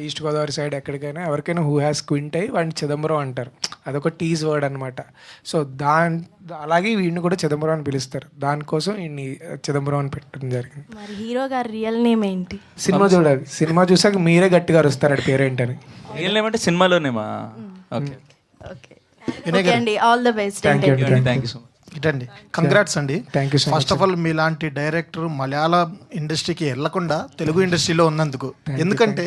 ఈస్ట్ గోదావరి సైడ్ ఎక్కడికైనా ఎవరికైనా హూ హ్యాస్ క్వింట్ అయ్యి వాడిని చిదంబరం అంటారు. అదొక టీజ్ వర్డ్ అనమాట. సో అలాగే వీడిని కూడా చిదంబరం అని పిలుస్తారు. దానికోసం వీడిని చిదంబరం అని పెట్టడం జరిగింది. మరి హీరో గారి రియల్ నేమ్ ఏంటి? సినిమా చూడాలి, సినిమా చూసాక మీరే గట్టిగా అరుస్తారు అది పేరేంటని. రియల్ నేమ్ అంటే సినిమాలోనేమా? ఓకే ఓకే అండి, all the best. Thank you so much. ఇటండి, కంగ్రాట్స్ అండి. Thank you so much. First of all మీలాంటి డైరెక్టర్ మలయాళ ఇండస్ట్రీకి వెళ్లకుండా తెలుగు ఇండస్ట్రీలో ఉన్నందుకు. ఎందుకంటే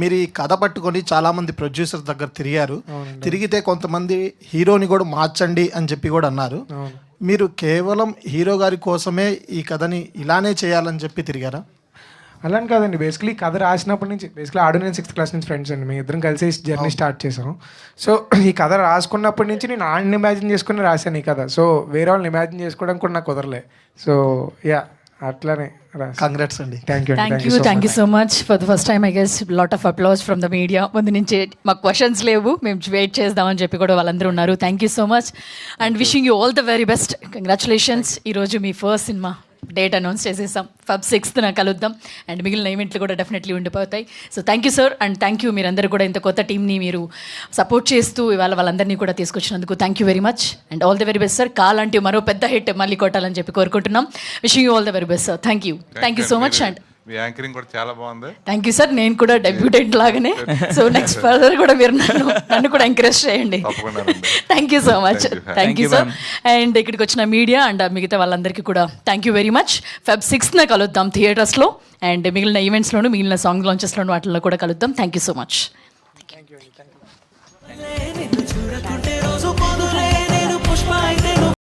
మీరు ఈ కథ పట్టుకొని చాలామంది ప్రొడ్యూసర్ దగ్గర తిరిగారు. తిరిగితే కొంతమంది హీరోని కూడా మార్చండి అని చెప్పి కూడా అన్నారు. మీరు కేవలం హీరో గారి కోసమే ఈ కథని ఇలానే చేయాలని చెప్పి తిరిగారా? అలా అని కాదండి, బేసికలీ కథ రాసినప్పటి నుంచి, బేసికలీ ఆడు నేను 6th క్లాస్ నుంచి ఫ్రెండ్స్ అండి, మేము ఇద్దరం కలిసి జర్నీ స్టార్ట్ చేసాం. సో ఈ కథ రాసుకున్నప్పటి నుంచి నేను ఆడిని ఇమాజిన్ చేసుకుని రాశాను ఈ కథ. సో వేరే వాళ్ళని ఇమాజిన్ చేసుకోవడం కూడా నాకు కుదరలే. సో యా అట్లానే కంగ్రాట్స్ అండి. Thank you thank you so much. For the first time I guess lot of applause from the media. ముందు నుంచి మాకు క్వశ్చన్స్ లేవు, మేము వెయిట్ చేద్దామని చెప్పి కూడా వాళ్ళందరూ ఉన్నారు. Thank you so much and wishing you all the very best. Congratulations. ఈరోజు మీ ఫస్ట్ సినిమా డేట్ అనౌన్స్ చేసేసాం. Feb 6th కలుద్దాం అండ్ మిగిలిన ఈవెంట్లు కూడా డెఫినెట్లీ ఉండిపోతాయి. So thank you sir and thank you మీరందరూ కూడా ఇంత కొత్త టీంని మీరు సపోర్ట్ చేస్తూ ఇవాళ వాళ్ళందరినీ కూడా తీసుకొచ్చినందుకు thank you very much and all the very best sir. కాలాంటి మరో పెద్ద హిట్ మళ్ళీ కొట్టాలని చెప్పి కోరుకుంటున్నాం. Wishing you all the very best sir. Thank you so much and మీ యాంకరింగ్ కూడా చాలా బాగుంది. Thank you sir. నేను కూడా డెబ్యూటెంట్ లాగానే, సో నెక్స్ట్ ఫర్దర్ కూడా మీరు నన్ను కూడా ఎంకరేజ్ చేయండి. Thank you so much. Thank you sir. And ఇక్కడికి వచ్చిన మీడియా అండ్ మిగతా వాళ్ళందరికీ కూడా thank you very much. Feb 6th కలుద్దాం థియేటర్స్లో అండ్ మిగిలిన ఈవెంట్స్లోను మిగిలిన సాంగ్ లాంచెస్లోను వాటిల్లో కూడా కలుద్దాం. Thank you so much.